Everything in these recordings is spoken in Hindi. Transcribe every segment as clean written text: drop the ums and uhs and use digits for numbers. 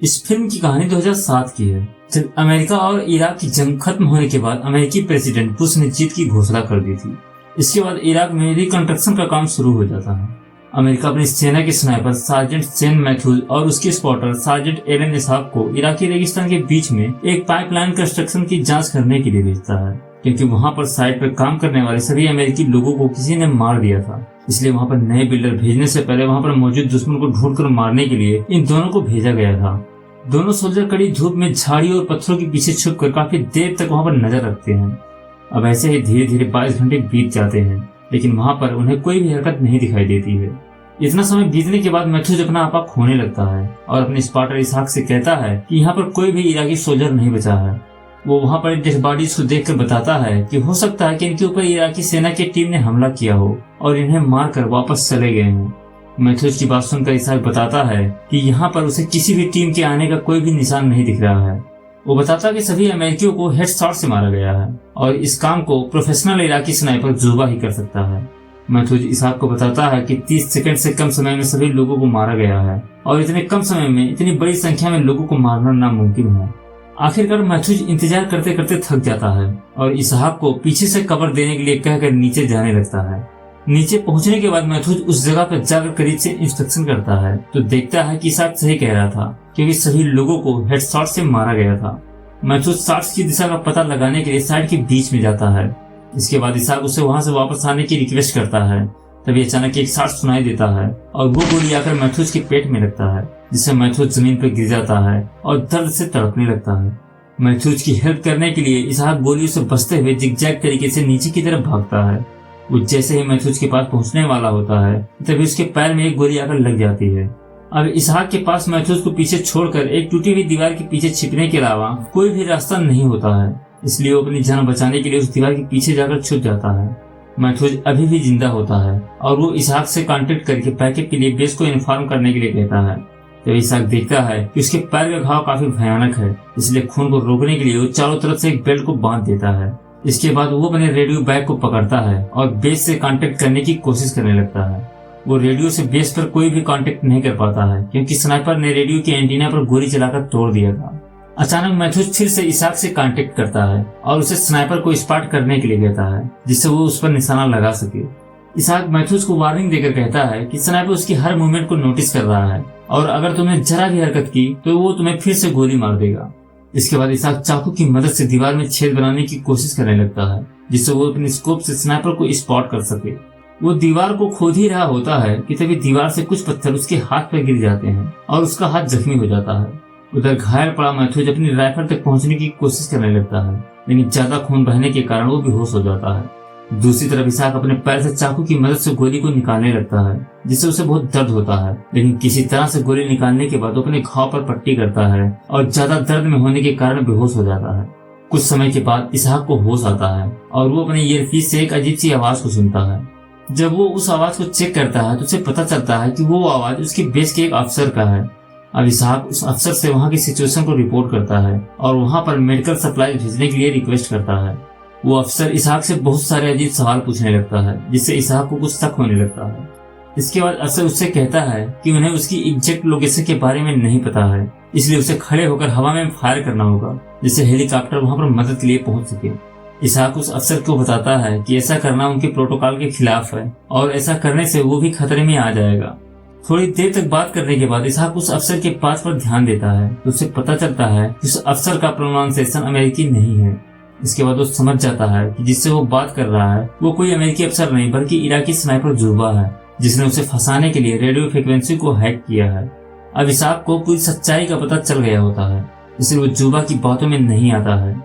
इस फिल्म की कहानी 2007 की है, जब अमेरिका और इराक की जंग खत्म होने के बाद अमेरिकी प्रेसिडेंट बुश ने जीत की घोषणा कर दी थी। इसके बाद इराक में रिकंस्ट्रक्शन का काम शुरू हो जाता है। अमेरिका अपनी सेना के स्नाइपर सार्जेंट सेन मैथ्यूज और उसके स्पॉटर सार्जेंट एलन इसाक को इराकी रेगिस्तान के बीच में एक पाइपलाइन कंस्ट्रक्शन की जांच करने के लिए भेजता है, क्योंकि वहां पर साइट पर काम करने वाले सभी अमेरिकी लोगों को किसी ने मार दिया था। इसलिए वहां पर नए बिल्डर भेजने से पहले वहां पर मौजूद दुश्मन को ढूंढकर मारने के लिए इन दोनों को भेजा गया था। दोनों सोल्जर कड़ी धूप में झाड़ी और पत्थरों के पीछे छुपकर काफी देर तक वहां पर नजर रखते हैं। अब ऐसे ही धीरे धीरे 22 घंटे बीत जाते हैं, लेकिन वहां पर उन्हें कोई भी हरकत नहीं दिखाई देती है। इतना समय बीतने के बाद मैथ्यूज अपना आपा खोने लगता है और अपने स्पॉटर इसाक से कहता है कि यहाँ पर कोई भी इराकी सोल्जर नहीं बचा है। वो वहां पर डेड बॉडीज को देखकर बताता है कि हो सकता है कि इनके ऊपर इराकी सेना की टीम ने हमला किया हो और इन्हें मारकर वापस चले गए हों। मैथ्यूज की बात सुनकर इसाक बताता है कि यहाँ पर उसे किसी भी टीम के आने का कोई भी निशान नहीं दिख रहा है। वो बताता है कि सभी अमेरिकियों को हेडशॉट से मारा गया है और इस काम को प्रोफेशनल इराकी स्नाइपर जुबा ही कर सकता है। मैथ्यूज इसाक को बताता है कि 30 सेकंड से कम समय में सभी लोगों को मारा गया है और इतने कम समय में इतनी बड़ी संख्या में लोगों को मारना नामुमकिन है। आखिरकार मैथ्यूज इंतजार करते करते थक जाता है और इसाक को पीछे से कवर देने के लिए कहकर नीचे जाने लगता है। नीचे पहुंचने के बाद मैथ्यूज उस जगह पर जाकर करीब से इंस्पेक्शन करता है तो देखता है कि इसाक सही कह रहा था, क्योंकि सभी लोगों को हेडशॉट से मारा गया था। मैथ्यूज शॉट्स की दिशा का पता लगाने के लिए साइड के बीच में जाता है। इसके बाद इसाक उसे वहां से वापस आने की रिक्वेस्ट करता है। तभी अचानक एक शॉट सुनाई देता है और वो गोली आकर मैथ्यूज के पेट में लगता है, जिससे मैथ्यूज जमीन पर गिर जाता है और दर्द से तड़पने लगता है। मैथ्यूज की हेल्प करने के लिए इसाक गोलियों से बचते हुए जिगजैग तरीके से नीचे की तरफ भागता है। वो जैसे ही मैथ्यूज के पास पहुंचने वाला होता है तभी उसके पैर में एक गोली आकर लग जाती है। अब इसहाक के पास मैथ्यूज को पीछे छोड़कर एक टूटी हुई दीवार के पीछे छिपने के अलावा कोई भी रास्ता नहीं होता है, इसलिए वो अपनी जान बचाने के लिए उस दीवार के पीछे जाकर छुप जाता है। मैथ्यूज अभी भी जिंदा होता है और वो इसहाक से कांटेक्ट करके बैकअप के लिए बेस को इन्फॉर्म करने के लिए कहता है। जब इसहाक देखता है कि उसके पैर का घाव काफी भयानक है, इसलिए खून को रोकने के लिए वो चारों तरफ से एक बेल्ट को बांध देता है। इसके बाद वो अपने रेडियो बैग को पकड़ता है और बेस से कांटेक्ट करने की कोशिश करने लगता है। वो रेडियो से बेस पर कोई भी कांटेक्ट नहीं कर पाता है, क्योंकि स्नाइपर ने रेडियो के एंटीना पर गोली चलाकर तोड़ दिया था। अचानक मैथ्यूज फिर से इसाक से कांटेक्ट करता है और उसे स्नाइपर को स्पॉट करने के लिए कहता है, जिससे वो उस पर निशाना लगा सके। इसाक मैथ्यूज को वार्निंग देकर कहता है कि स्नाइपर उसकी हर मूवमेंट को नोटिस कर रहा है और अगर तुमने जरा भी हरकत की तो वो तुम्हें फिर से गोली मार देगा। इसके बाद इसाक चाकू की मदद से दीवार में छेद बनाने की कोशिश करने लगता है, जिससे वो अपनी स्कोप से स्नाइपर को स्पॉट कर सके। वो दीवार को खोद ही रहा होता है कि तभी दीवार से कुछ पत्थर उसके हाथ पर गिर जाते हैं और उसका हाथ जख्मी हो जाता है। उधर घायल पड़ा मैथ्यूज अपनी राइफल तक पहुंचने की कोशिश करने लगता है, लेकिन ज्यादा खून बहने के कारण वो बेहोश हो जाता है। दूसरी तरफ इसाक अपने पैर से चाकू की मदद से गोली को निकालने लगता है, जिससे उसे बहुत दर्द होता है, लेकिन किसी तरह से गोली निकालने के बाद वो अपने घाव पर पट्टी करता है और ज्यादा दर्द में होने के कारण बेहोश हो जाता है। कुछ समय के बाद इसाक को होश आता है और वो अपने ईयरपीस से एक अजीब सी आवाज को सुनता है। जब वो उस आवाज को चेक करता है तो उसे पता चलता है कि वो आवाज उसके बेस के एक अफसर का है। अब इसाक उस अफसर से वहाँ की सिचुएशन को रिपोर्ट करता है और वहाँ पर मेडिकल सप्लाई भेजने के लिए रिक्वेस्ट करता है। वो अफसर इसाक से बहुत सारे अजीब सवाल पूछने लगता है, जिससे इसाक को कुछ शक होने लगता है। इसके बाद अफसर उससे कहता है कि उन्हें उसकी एग्जैक्ट लोकेशन के बारे में नहीं पता है, इसलिए उसे खड़े होकर हवा में फायर करना होगा, जिससे हेलीकॉप्टर वहां पर मदद के लिए पहुंच सके। इसाक उस अफसर को बताता है कि ऐसा करना उनके प्रोटोकॉल के खिलाफ है और ऐसा करने से वो भी खतरे में आ जाएगा। थोड़ी देर तक बात करने के बाद इसाक उस अफसर के बात पर ध्यान देता है तो उसे पता चलता है कि उस अफसर का प्रोनाउंसिएशन अमेरिकी नहीं है। इसके बाद वो समझ जाता है कि जिससे वो बात कर रहा है वो कोई अमेरिकी अफसर नहीं बल्कि इराकी स्नाइपर जुबा है, जिसने उसे फंसाने के लिए रेडियो फ्रिक्वेंसी को हैक किया है। अब इसाक को पूरी सच्चाई का पता चल गया होता है, इसलिए वो जुबा की बातों में नहीं आता है।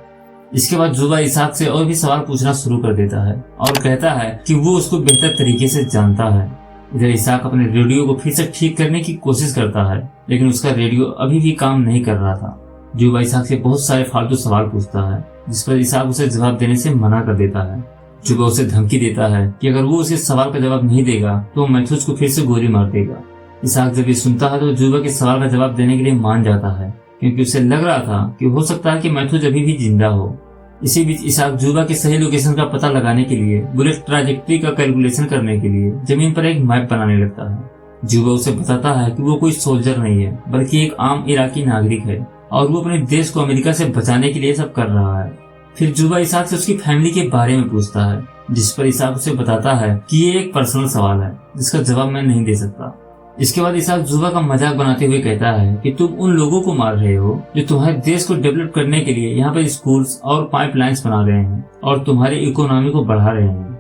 इसके बाद जुबा इसाक से और भी सवाल पूछना शुरू कर देता है और कहता है कि वो उसको बेहतर तरीके से जानता है। इधर इसाक अपने रेडियो को फिर से ठीक करने की कोशिश करता है, लेकिन उसका रेडियो अभी भी काम नहीं कर रहा था। जुबा इसाक से बहुत सारे फालतू सवाल पूछता है, जिस पर इसाक उसे जवाब देने से मना कर देता है। जुबा उसे धमकी देता है कि अगर वो उसे सवाल का जवाब नहीं देगा तो वो मैथ्यूज को फिर से गोली मार देगा। इसाक जब ये सुनता है तो जुबा के सवाल का जवाब देने के लिए मान जाता है, क्योंकि उसे लग रहा था कि हो सकता है कि मैथ्यूज अभी भी जिंदा हो। इसी बीच इसाक जुबा के सही लोकेशन का पता लगाने के लिए बुलेट ट्रैजेक्टरी का कैलकुलेशन करने के लिए जमीन पर एक मैप बनाने लगता है। जुबा उसे बताता है कि वो कोई सोल्जर नहीं है बल्कि एक आम इराकी नागरिक है और वो अपने देश को अमेरिका से बचाने के लिए सब कर रहा है। फिर जुबा इसहाक से उसकी फैमिली के बारे में पूछता है, जिस पर इसहाक उसे बताता है कि ये एक पर्सनल सवाल है जिसका जवाब मैं नहीं दे सकता। इसके बाद इसहाक जुबा का मजाक बनाते हुए कहता है कि तुम उन लोगों को मार रहे हो जो तुम्हारे देश को डेवलप करने के लिए यहाँ पर स्कूल्स और पाइपलाइंस बना रहे हैं और तुम्हारी इकोनॉमी को बढ़ा रहे हैं।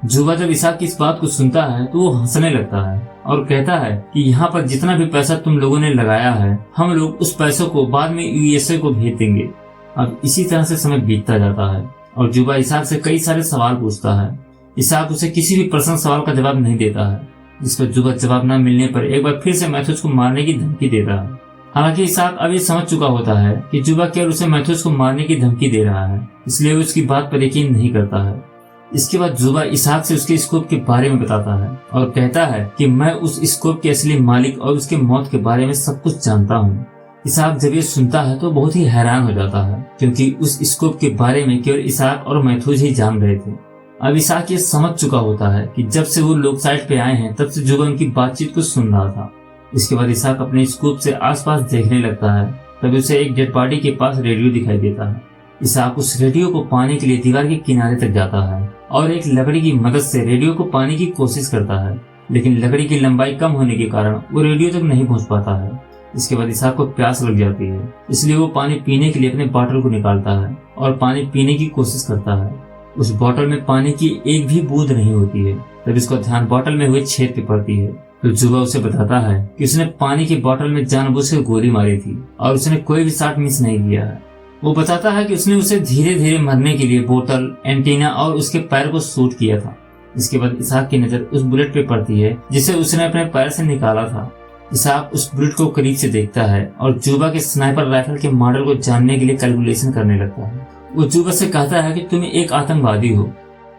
जुबा जब इसहाक की इस बात को सुनता है तो वो हंसने लगता है और कहता है कि यहाँ पर जितना भी पैसा तुम लोगों ने लगाया है हम लोग उस पैसों को बाद में यूएसए को भेज देंगे। अब इसी तरह से समय बीतता जाता है और जुबा इसहाक से कई सारे सवाल पूछता है। इसहाक उसे किसी भी पर्सनल सवाल का जवाब नहीं देता है, जिस पर जुबा जवाब न मिलने पर एक बार फिर से मैथ्यूस को मारने की धमकी देता है। हालांकि इसहाक अब ये समझ चुका होता है कि जुबा केवल उसे मैथ्यूस को मारने की धमकी दे रहा है, इसलिए वो उसकी बात पर यकीन नहीं करता है। इसके बाद जुबा इसहाक से उसके स्कोप के बारे में बताता है और कहता है कि मैं उस स्कोप के असली मालिक और उसके मौत के बारे में सब कुछ जानता हूँ। इसहाक जब ये सुनता है तो बहुत ही हैरान हो जाता है, क्योंकि उस स्कोप के बारे में केवल इसहाक और मैथ्यूस ही जान रहे थे। अब इसहाक ये समझ चुका होता है कि जब से वो लोग साइट पे आए हैं तब से जुबा उनकी बातचीत को सुन रहा था। इसके बाद इसहाक अपने स्कोप से आसपास देखने लगता है, तभी उसे एक डेड बॉडी के पास रेडियो दिखाई देता है। इसहाक उस रेडियो को पाने के लिए दीवार के किनारे तक जाता है और एक लकड़ी की मदद से रेडियो को पाने की कोशिश करता है, लेकिन लकड़ी की लंबाई कम होने के कारण वो रेडियो तक नहीं पहुंच पाता है। इसके बाद इसहाक को प्यास लग जाती है, इसलिए वो पानी पीने के लिए अपने बॉटल को निकालता है और पानी पीने की कोशिश करता है। उस बॉटल में पानी की एक भी बूंद नहीं होती है। तब इसका ध्यान बॉटल में हुए छेद पे पड़ती है। तो जुबा उसे बताता है कि उसने पानी की बॉटल में जानबूझकर गोली मारी थी और उसने कोई भी शॉट मिस नहीं किया है। वो बताता है कि उसने उसे धीरे धीरे मरने के लिए बोतल, एंटीना और उसके पैर को शूट किया था। इसके बाद इसहाक की नजर उस बुलेट पे पड़ती है जिसे उसने अपने पैर से निकाला था। इसहाक उस बुलेट को करीब से देखता है और जुबा के स्नाइपर राइफल के मॉडल को जानने के लिए कैलकुलेशन करने लगता है। वो जुबा से कहता है कि तुम एक आतंकवादी हो,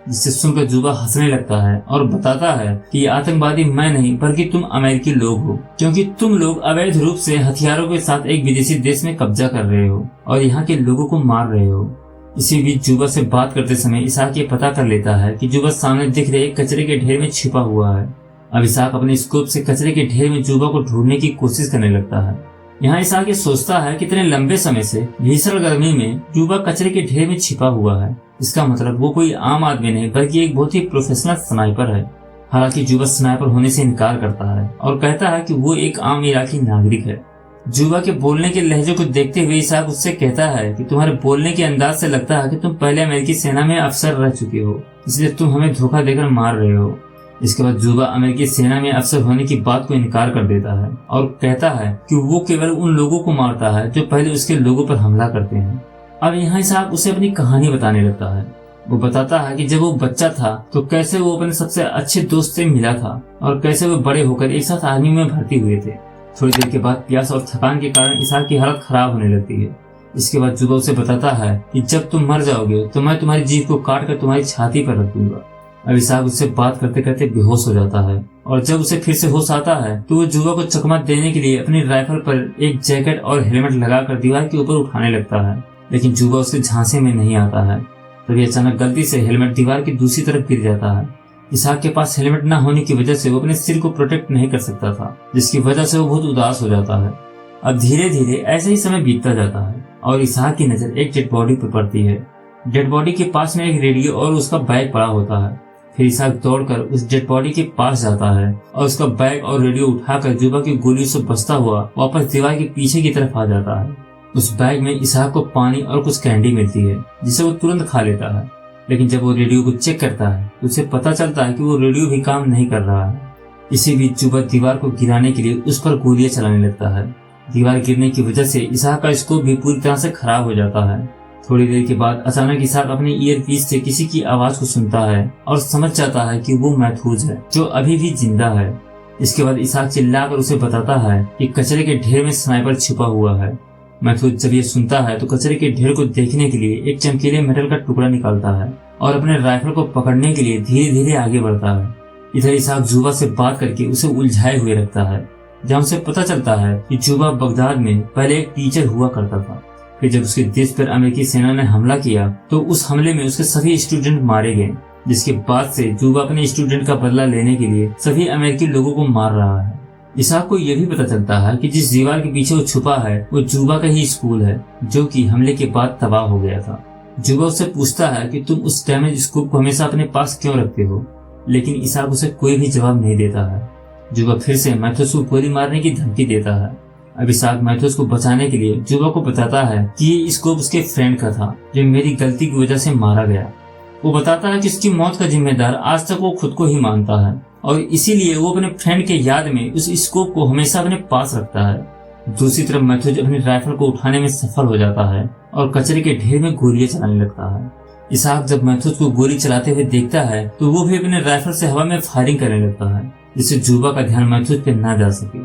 जिससे सुनकर जुबा हंसने लगता है और बताता है कि ये आतंकवादी मैं नहीं बल्कि तुम अमेरिकी लोग हो, क्योंकि तुम लोग अवैध रूप से हथियारों के साथ एक विदेशी देश में कब्जा कर रहे हो और यहाँ के लोगों को मार रहे हो। इसी बीच जुबा से बात करते समय इसहाक ये पता कर लेता है कि जुबा सामने दिख रहे कचरे के ढेर में छिपा हुआ है। अब इसहाक अपने स्कोप से कचरे के ढेर में जुबा को ढूंढने की कोशिश करने लगता है। यहाँ इसहाक ये सोचता है कि इतने लंबे समय से भीषण गर्मी में जुबा कचरे के ढेर में छिपा हुआ है। इसका मतलब वो कोई आम आदमी नहीं बल्कि एक बहुत ही प्रोफेशनल स्नाइपर है। हालांकि जुबा स्नाइपर होने से इनकार करता है और कहता है कि वो एक आम इराकी नागरिक है। जुबा के बोलने के लहजे को देखते हुए इसहाक उससे कहता है कि तुम्हारे बोलने के अंदाज से लगता है कि तुम पहले अमेरिकी सेना में अफसर रह चुके हो, इसलिए तुम हमें धोखा देकर मार रहे हो। इसके बाद जुबा अमेरिकी सेना में अफसर होने की बात को इनकार कर देता है और कहता है कि वो केवल उन लोगों को मारता है जो पहले उसके लोगों पर हमला करते हैं। अब यहाँ इसहाक उसे अपनी कहानी बताने लगता है। वो बताता है कि जब वो बच्चा था तो कैसे वो अपने सबसे अच्छे दोस्त से मिला था और कैसे वो बड़े होकर एक साथ आर्मी में भर्ती हुए थे। थोड़ी देर के बाद प्यास और थकान के कारण इसहाक की हालत खराब होने लगती है। इसके बाद जुबा उसे बताता है कि जब तुम मर जाओगे तो मैं तुम्हारी जीभ को काट कर तुम्हारी छाती पर रख दूंगा। अब इसहाक उससे बात करते करते बेहोश हो जाता है और जब उसे फिर से होश आता है तो वो जुबा को चकमा देने के लिए अपनी राइफल पर एक जैकेट और हेलमेट लगाकर दीवार के ऊपर उठाने लगता है, लेकिन जुबा उसके झांसे में नहीं आता है। तभी अचानक गलती से हेलमेट दीवार की दूसरी तरफ गिर जाता है। इसहाक के पास हेलमेट न होने की वजह से वो अपने सिर को प्रोटेक्ट नहीं कर सकता था, जिसकी वजह से वो बहुत उदास हो जाता है। अब धीरे धीरे ऐसे ही समय बीतता जाता है और इसहाक की नजर एक डेड बॉडी पर पड़ती है। डेड बॉडी के पास में एक रेडियो और उसका बैग पड़ा होता है। फिर इसहाक दौड़कर उस डेड बॉडी के पास जाता है और उसका बैग और रेडियो उठाकर जुबा की गोलियों से बचता हुआ वापस दीवार के पीछे की तरफ आ जाता है। उस बैग में इसहाक को पानी और कुछ कैंडी मिलती है जिसे वो तुरंत खा लेता है, लेकिन जब वो रेडियो को चेक करता है तो उसे पता चलता है कि वो रेडियो भी काम नहीं कर रहा है। इसी बीच जुबा दीवार को गिराने के लिए उस पर गोलियां चलाने लगता है। दीवार गिरने की वजह से इसहाक का स्कोप भी पूरी तरह से खराब हो जाता है। थोड़ी देर के बाद अचानक इसहाक अपने ईयरपीस से किसी की आवाज को सुनता है और समझ जाता है कि वो महफूज है जो अभी भी जिंदा है। इसके बाद इसहाक चिल्लाकर उसे बताता है कि कचरे के ढेर में स्नाइपर छिपा हुआ है। महफूज जब ये सुनता है तो कचरे के ढेर को देखने के लिए एक चमकीले मेटल का टुकड़ा निकालता है और अपने राइफल को पकड़ने के लिए धीरे धीरे आगे बढ़ता है। इधर इसहाक जुबा से बात करके उसे उलझाए हुए रखता है, जहाँ उसे पता चलता है कि जुबा बगदाद में पहले एक टीचर हुआ करता था। फिर जब उसके देश पर अमेरिकी सेना ने हमला किया तो उस हमले में उसके सभी स्टूडेंट मारे गए, जिसके बाद से जुबा अपने स्टूडेंट का बदला लेने के लिए सभी अमेरिकी लोगों को मार रहा है। इसाक को यह भी पता चलता है कि जिस दीवार के पीछे वो छुपा है वो जुबा का ही स्कूल है जो कि हमले के बाद तबाह हो गया था। जुबा उससे पूछता है कि तुम उस डैमेज स्कोप को हमेशा अपने पास क्यों रखते हो, लेकिन इसाक उसे कोई भी जवाब नहीं देता है। जुबा फिर से मैथ्यूस को गोली मारने की धमकी देता है। अब इसाक मैथ्यूस को बचाने के लिए जुबा को बताता है कि ये स्कोप उसके फ्रेंड का था जो मेरी गलती की वजह से मारा गया। वो बताता है कि उसकी मौत का जिम्मेदार आज तक वो खुद को ही मानता है और इसीलिए वो अपने फ्रेंड के याद में उस स्कोप को हमेशा अपने पास रखता है। दूसरी तरफ मैथ्यूस अपनी राइफल को उठाने में सफल हो जाता है और कचरे के ढेर में गोलियां चलाने लगता है। इसाक जब मैथ्यूस को गोली चलाते हुए देखता है तो वो भी अपने राइफल से हवा में फायरिंग करने लगता है जिससे जुबा का ध्यान मैथ्यूस पे न जा सके।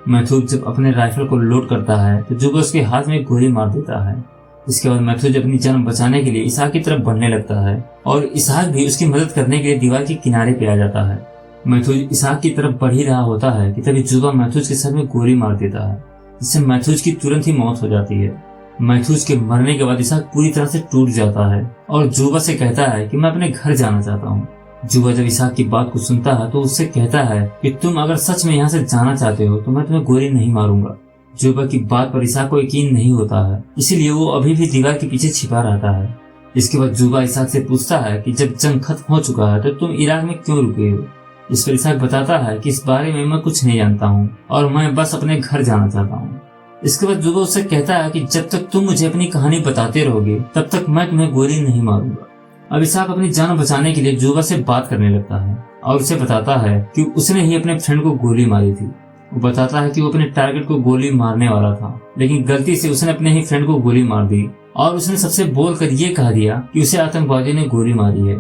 मैथ्यूस जब अपने राइफल को लोड करता है तो जुबा उसके हाथ में गोली मार देता है। इसके बाद मैथ्यूस अपनी जान बचाने के लिए इसाक की तरफ बढ़ने लगता है और इसाक भी उसकी मदद करने के लिए दीवार के किनारे पे आ जाता है। मैथ्यूस इसाक की तरफ बढ़ ही रहा होता है कि तभी जुबा मैथ्यूस के सर में गोली मार देता है जिससे मैथ्यूस की तुरंत ही मौत हो जाती है। मैथ्यूस के मरने के बाद इसाक पूरी तरह से टूट जाता है और जुबा से कहता है कि मैं अपने घर जाना चाहता हूँ। जुबा जब इसाक की बात को सुनता है तो उससे कहता है कि तुम अगर सच में यहाँ से जाना चाहते हो तो मैं तुम्हें गोली नहीं मारूंगा। जुबा की बात पर इसाक को यकीन नहीं होता है, इसीलिए वो अभी भी दीवार के पीछे छिपा रहता है। इसके बाद जुबा इसाक से पूछता है कि जब जंग खत्म हो चुका है तो तुम इराक में क्यों रुके हो। इस पर इसाक बताता है कि इस बारे में मैं कुछ नहीं जानता हूँ और मैं बस अपने घर जाना चाहता हूँ। इसके बाद जुबा उससे कहता है कि जब तक तुम मुझे अपनी कहानी बताते रहोगे तब तक मैं तुम्हें गोली नहीं मारूंगा। अब इसाक अपनी जान बचाने के लिए जुबा से बात करने लगता है और उसे बताता है कि उसने ही अपने फ्रेंड को गोली मारी थी। वो बताता है कि वो अपने टारगेट को गोली मारने वाला था लेकिन गलती से उसने अपने ही फ्रेंड को गोली मार दी और उसने सबसे बोलकर ये कह दिया कि उसे आतंकवादी ने गोली मारी है।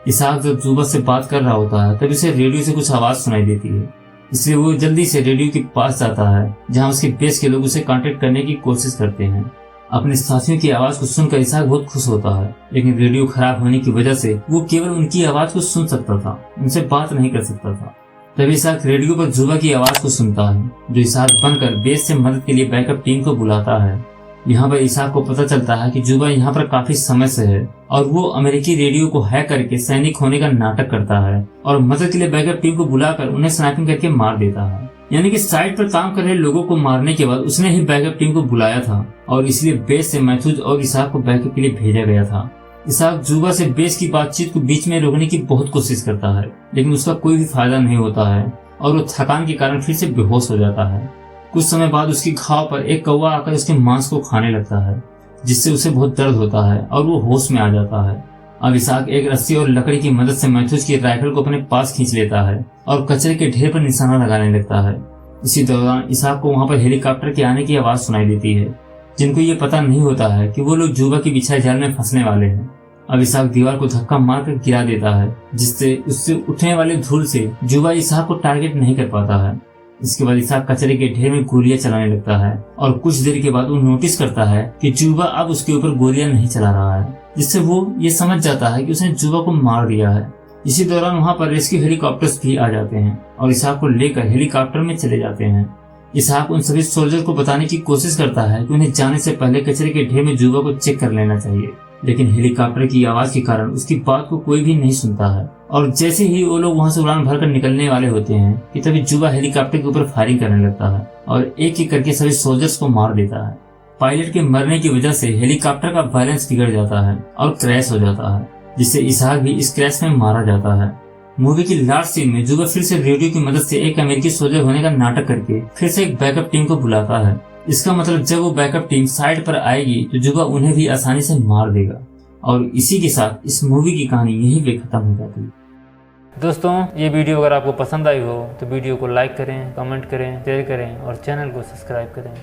इसाक जब जुबा से बात कर रहा होता है तब उसे रेडियो से कुछ आवाज सुनाई देती है, इसलिए वो जल्दी से रेडियो के पास जाता है जहाँ उसके बेस के लोग उसे कांटेक्ट करने की कोशिश करते हैं। अपने साथियों की आवाज को सुनकर इसाक बहुत खुश होता है, लेकिन रेडियो खराब होने की वजह से वो केवल उनकी आवाज को सुन सकता था, उनसे बात नहीं कर सकता था। तभी इसाक रेडियो पर जुबा की आवाज को सुनता है जो इसाक बनकर बेस से मदद के लिए बैकअप टीम को बुलाता है। यहाँ पर इसाक को पता चलता है कि जुबा यहाँ पर काफी समय से है और वो अमेरिकी रेडियो को हैक करके सैनिक होने का नाटक करता है और मदद के लिए बैकअप टीम को बुलाकर उन्हें स्नाइपिंग करके मार देता है। यानी कि साइड पर काम कर रहे लोगों को मारने के बाद उसने ही बैकअप टीम को बुलाया था और इसलिए बेस से मैथ्यूस और इसाक को बैकअप के लिए भेजा गया था। इसाक जुबा से बेस की बातचीत को बीच में रोकने की बहुत कोशिश करता है लेकिन उसका कोई भी फायदा नहीं होता है और वो थकान के कारण फिर से बेहोश हो जाता है। कुछ समय बाद उसकी घाव पर एक कौवा आकर उसके मांस को खाने लगता है जिससे उसे बहुत दर्द होता है और वो होश में आ जाता है। अब इसाक एक रस्सी और लकड़ी की मदद से मैथ्यूस की राइफल को अपने पास खींच लेता है और कचरे के ढेर पर निशाना लगाने लगता है। इसी दौरान इसाक को वहां पर हेलीकॉप्टर के आने की आवाज सुनाई देती है, जिनको ये पता नहीं होता है कि वो लोग जुबा की बिछाई जाल में फंसने वाले हैं। अब इसाक दीवार को धक्का मारकर गिरा देता है जिससे उससे उठने वाले धूल से जुबा इसाक को टारगेट नहीं कर पाता है। इसके बाद इसाक कचरे के ढेर में गोलियां चलाने लगता है और कुछ देर के बाद वो नोटिस करता है कि जुबा अब उसके ऊपर गोलियां नहीं चला रहा है, जिससे वो ये समझ जाता है कि उसने जुबा को मार दिया है। इसी दौरान वहां पर रेस्क्यू हेलीकॉप्टर्स भी आ जाते हैं और इसाक को लेकर हेलीकॉप्टर में चले जाते हैं। इसाक उन सभी सोल्जर को बताने की कोशिश करता है कि उन्हें जाने से पहले कचरे के ढेर में जुबा को चेक कर लेना चाहिए, लेकिन हेलीकॉप्टर की आवाज के कारण उसकी बात को कोई भी नहीं सुनता है। और जैसे ही वो लोग वहां से उड़ान भरकर निकलने वाले होते हैं कि तभी जुबा हेलीकॉप्टर के ऊपर फायरिंग करने लगता है और एक एक करके सभी सोल्जर्स को मार देता है। पायलट के मरने की वजह से हेलीकॉप्टर का बैलेंस बिगड़ जाता है और क्रैश हो जाता है, जिससे इसाक भी इस क्रैश में मारा जाता है। मूवी की लास्ट सीन में जुबा फिर से रेडियो की मदद से एक अमेरिकी सोल्जर होने का नाटक करके फिर से एक बैकअप टीम को बुलाता है। इसका मतलब जब वो बैकअप टीम साइड पर आएगी तो जुबा उन्हें भी आसानी से मार देगा। और इसी के साथ इस मूवी की कहानी यहीं पे खत्म हो जाती है। दोस्तों, ये वीडियो अगर आपको पसंद आई हो तो वीडियो को लाइक करें, कमेंट करें, शेयर करें और चैनल को सब्सक्राइब करें।